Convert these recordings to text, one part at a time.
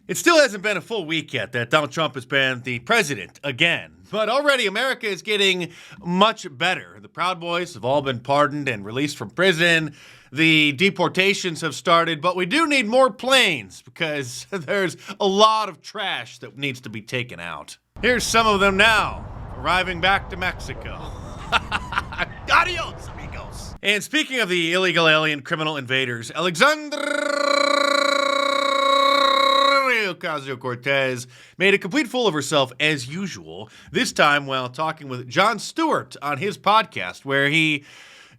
It still hasn't been a full week yet that Donald Trump has been the president again, but already America is getting much better. The Proud Boys have all been pardoned and released from prison. The deportations have started, but we do need more planes because there's a lot of trash that needs to be taken out. Here's some of them now, arriving back to Mexico. Adios, amigos. And speaking of the illegal alien criminal invaders, Alexander Ocasio-Cortez made a complete fool of herself as usual, this time while talking with Jon Stewart on his podcast, where he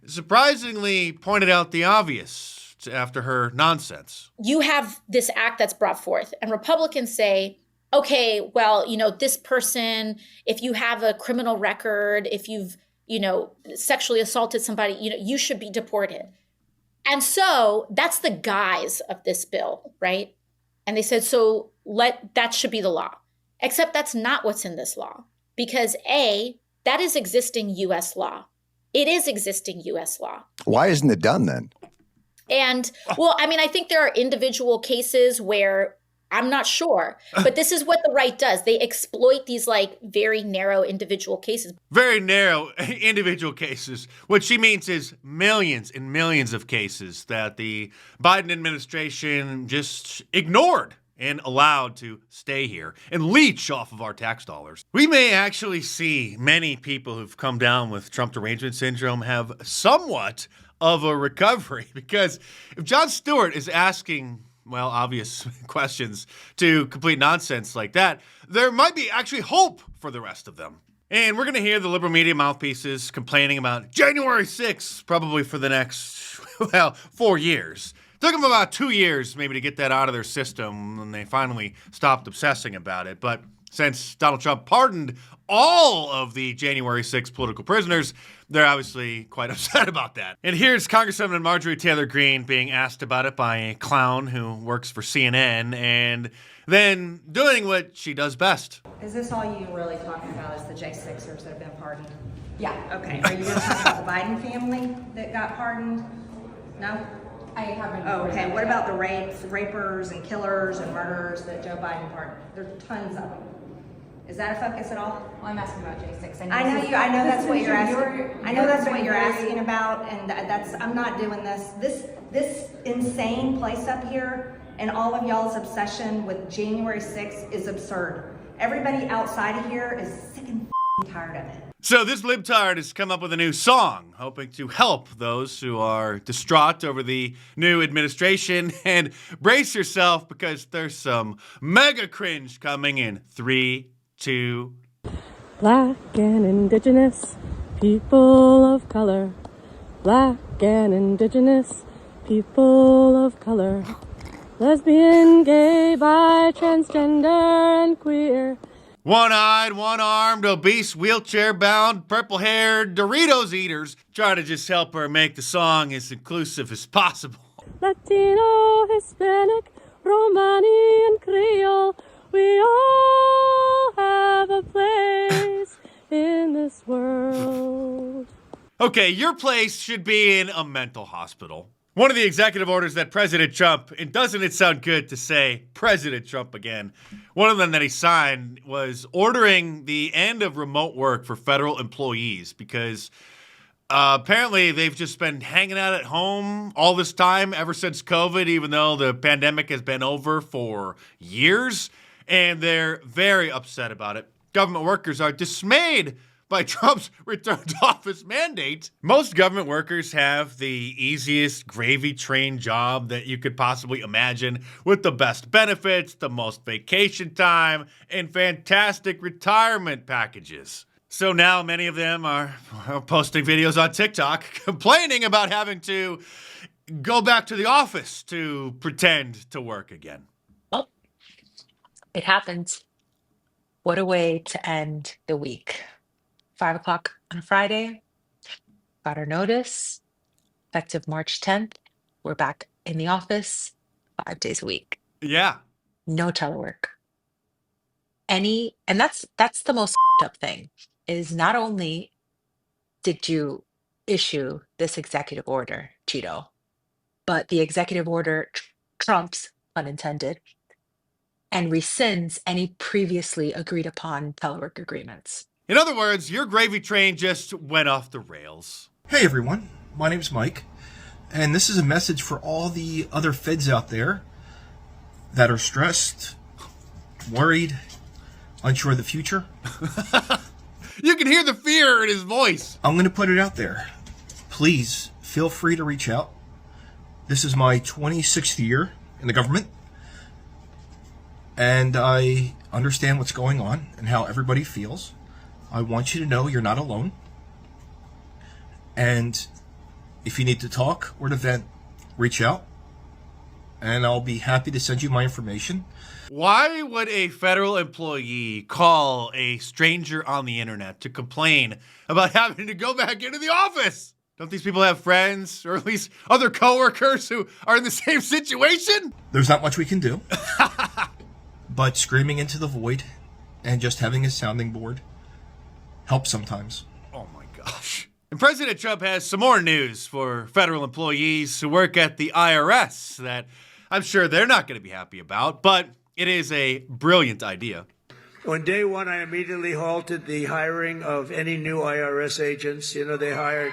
surprisingly pointed out the obvious after her nonsense. You have this act that's brought forth, and Republicans say, okay, well, this person, if you have a criminal record, if you've, sexually assaulted somebody, you should be deported. And so that's the guise of this bill, right? And they said, so that should be the law. Except that's not what's in this law. Because A, that is existing U.S. law. It is existing U.S. law. Why isn't it done then? And, well, I think there are individual cases where I'm not sure, but this is what the right does. They exploit these very narrow individual cases. Very narrow individual cases. What she means is millions and millions of cases that the Biden administration just ignored and allowed to stay here and leech off of our tax dollars. We may actually see many people who've come down with Trump derangement syndrome have somewhat of a recovery, because if Jon Stewart is asking obvious questions to complete nonsense like that, there might be actually hope for the rest of them. And we're going to hear the liberal media mouthpieces complaining about January 6th, probably for the next, 4 years. It took them about 2 years maybe to get that out of their system when they finally stopped obsessing about it. But since Donald Trump pardoned all of the January 6th political prisoners, they're obviously quite upset about that. And here's Congresswoman Marjorie Taylor Greene being asked about it by a clown who works for CNN and then doing what she does best. Is this all you really talking about, is the J6ers that have been pardoned? Yeah. Okay. Are you going to talk about the Biden family that got pardoned? No? I haven't. Oh, okay. What about the rapers and killers and murderers that Joe Biden pardoned? There are tons of them. Is that a focus at all? Well, I'm asking about J6. I know that's what you're asking. I know that's what you're asking about, and I'm not doing this. This insane place up here and all of y'all's obsession with January 6th is absurd. Everybody outside of here is sick and tired of it. So this libtard has come up with a new song, hoping to help those who are distraught over the new administration. And brace yourself, because there's some mega cringe coming in 3, 2. Black and indigenous people of color. Black and indigenous people of color. Lesbian, gay, bi, transgender, and queer. One-eyed, one-armed, obese, wheelchair-bound, purple-haired Doritos eaters try to just help her make the song as inclusive as possible. Latino, Hispanic, Romani, and Creole. We all have a place in this world. Okay, your place should be in a mental hospital. One of the executive orders that President Trump, and doesn't it sound good to say President Trump again, one of them that he signed was ordering the end of remote work for federal employees, because apparently they've just been hanging out at home all this time ever since COVID, even though the pandemic has been over for years, and they're very upset about it. Government workers are dismayed by Trump's return to office mandate. Most government workers have the easiest gravy train job that you could possibly imagine, with the best benefits, the most vacation time, and fantastic retirement packages. So now many of them are posting videos on TikTok complaining about having to go back to the office to pretend to work again. Well, it happens. What a way to end the week. 5 o'clock on a Friday. Got our notice. Effective March 10th. We're back in the office 5 days a week. Yeah. No telework. And that's the most up thing, is not only did you issue this executive order, Cheeto, but the executive order trumps, unintended, and rescinds any previously agreed upon telework agreements. In other words, your gravy train just went off the rails. Hey everyone, my name's Mike, and this is a message for all the other feds out there that are stressed, worried, unsure of the future. You can hear the fear in his voice. I'm going to put it out there. Please feel free to reach out. This is my 26th year in the government, and I understand what's going on and how everybody feels. I want you to know you're not alone. And if you need to talk or to vent, reach out, and I'll be happy to send you my information. Why would a federal employee call a stranger on the internet to complain about having to go back into the office? Don't these people have friends, or at least other coworkers who are in the same situation? There's not much we can do, but screaming into the void and just having a sounding board helps sometimes. Oh my gosh. And President Trump has some more news for federal employees who work at the IRS that I'm sure they're not going to be happy about, but it is a brilliant idea. On day one, I immediately halted the hiring of any new IRS agents. You know, they hired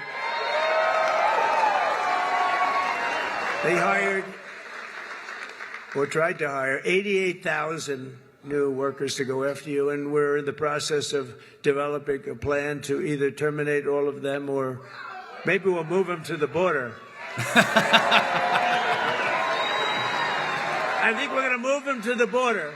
or tried to hire 88,000 new workers to go after you, and we're in the process of developing a plan to either terminate all of them or maybe we'll move them to the border. I think we're going to move them to the border.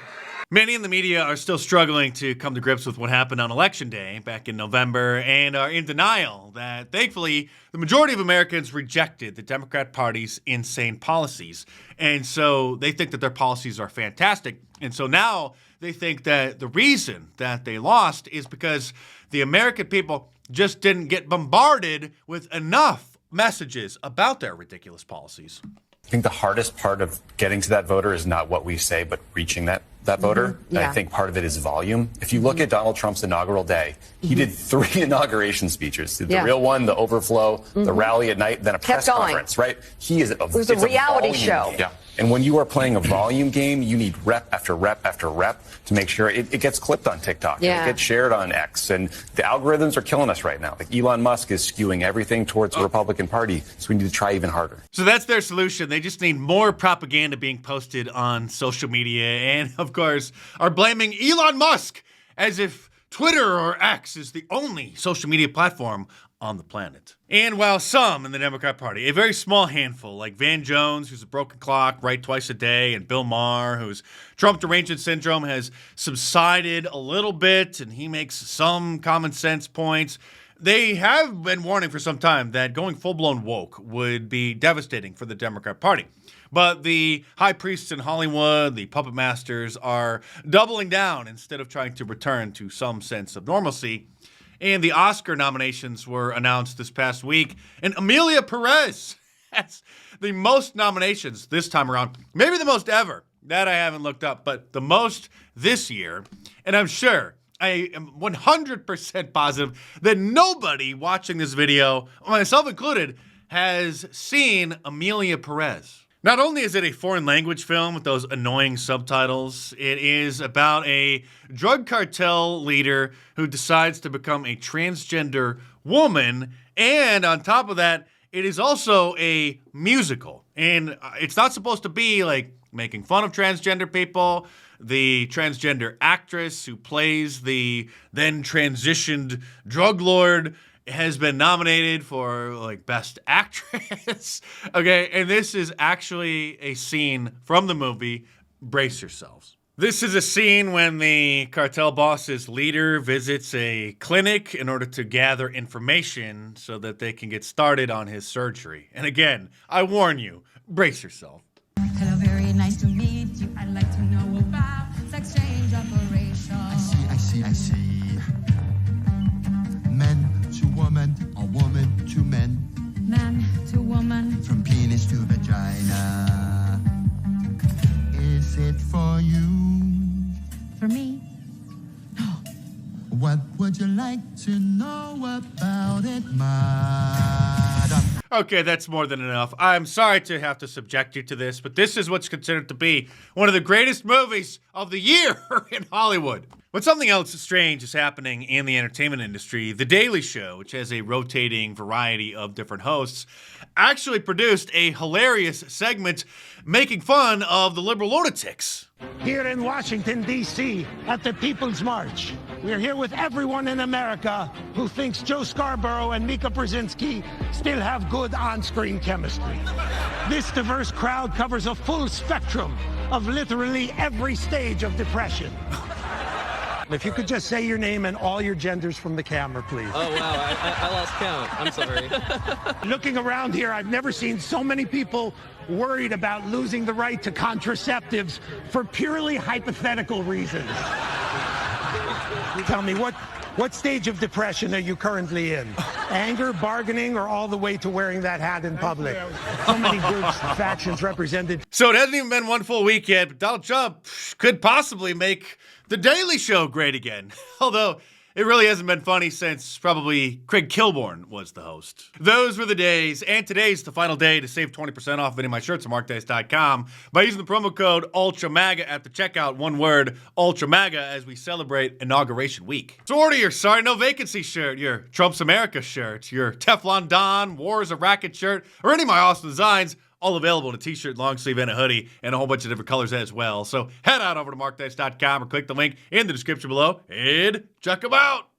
Many in the media are still struggling to come to grips with what happened on Election Day back in November and are in denial that, thankfully, the majority of Americans rejected the Democrat Party's insane policies. And so they think that their policies are fantastic. And so now they think that the reason that they lost is because the American people just didn't get bombarded with enough messages about their ridiculous policies. I think the hardest part of getting to that voter is not what we say, but reaching that voter. Yeah. And I think part of it is volume. If you look at Donald Trump's inaugural day, he did 3 inauguration speeches. The real one, the overflow, the rally at night, then a press conference, right? It was a reality show. Game. Yeah. And when you are playing a volume game, you need rep after rep after rep to make sure it gets clipped on TikTok. Yeah. It gets shared on X. And the algorithms are killing us right now. Like Elon Musk is skewing everything towards the Republican Party. So we need to try even harder. So that's their solution. They just need more propaganda being posted on social media and, of course, are blaming Elon Musk as if Twitter or X is the only social media platform on the planet. And while some in the Democrat Party, a very small handful, like Van Jones, who's a broken clock, right twice a day, and Bill Maher, whose Trump derangement syndrome has subsided a little bit, and he makes some common sense points, they have been warning for some time that going full-blown woke would be devastating for the Democrat Party. But the high priests in Hollywood, the puppet masters, are doubling down instead of trying to return to some sense of normalcy. And the Oscar nominations were announced this past week, and Amelia Perez has the most nominations this time around, maybe the most ever. That I haven't looked up, but the most this year. And I'm sure, I am 100% positive that nobody watching this video, myself included, has seen Amelia Perez. Not only is it a foreign language film with those annoying subtitles, it is about a drug cartel leader who decides to become a transgender woman. And on top of that, it is also a musical. And it's not supposed to be like making fun of transgender people. The transgender actress who plays the then transitioned drug lord has been nominated for like Best Actress. Okay, and this is actually a scene from the movie. Brace yourselves. This is a scene when the cartel boss's leader visits a clinic in order to gather information so that they can get started on his surgery. And again, I warn you, brace yourself. Hello, very nice to meet you. I'd like to know about sex change operation. I see. Men to woman, or woman to men. Man to woman. From penis to vagina. Is it for you? For me? What would you like to know about it, madam? Okay, that's more than enough. I'm sorry to have to subject you to this, but this is what's considered to be one of the greatest movies of the year in Hollywood. But something else strange is happening in the entertainment industry. The Daily Show, which has a rotating variety of different hosts, actually produced a hilarious segment making fun of the liberal lunatics. Here in Washington, D.C., at the People's March, we're here with everyone in America who thinks Joe Scarborough and Mika Brzezinski still have good on-screen chemistry. This diverse crowd covers a full spectrum of literally every stage of depression. If you could just say your name and all your genders from the camera, please. Oh, wow, I lost count. I'm sorry. Looking around here, I've never seen so many people worried about losing the right to contraceptives for purely hypothetical reasons. Tell me, what stage of depression are you currently in? Anger, bargaining, or all the way to wearing that hat in public? So many groups, factions represented. So it hasn't even been one full week yet, but Donald Trump could possibly make The Daily Show great again. Although it really hasn't been funny since probably Craig Kilborn was the host. Those were the days, and today's the final day to save 20% off any of my shirts at markdice.com by using the promo code ULTRAMAGA at the checkout. One word, ULTRAMAGA, as we celebrate Inauguration Week. So order your Sorry No Vacancy shirt, your Trump's America shirt, your Teflon Don, War is a Racket shirt, or any of my awesome designs. All available in a t-shirt, long sleeve, and a hoodie, and a whole bunch of different colors as well. So head on over to markdice.com or click the link in the description below and check them out.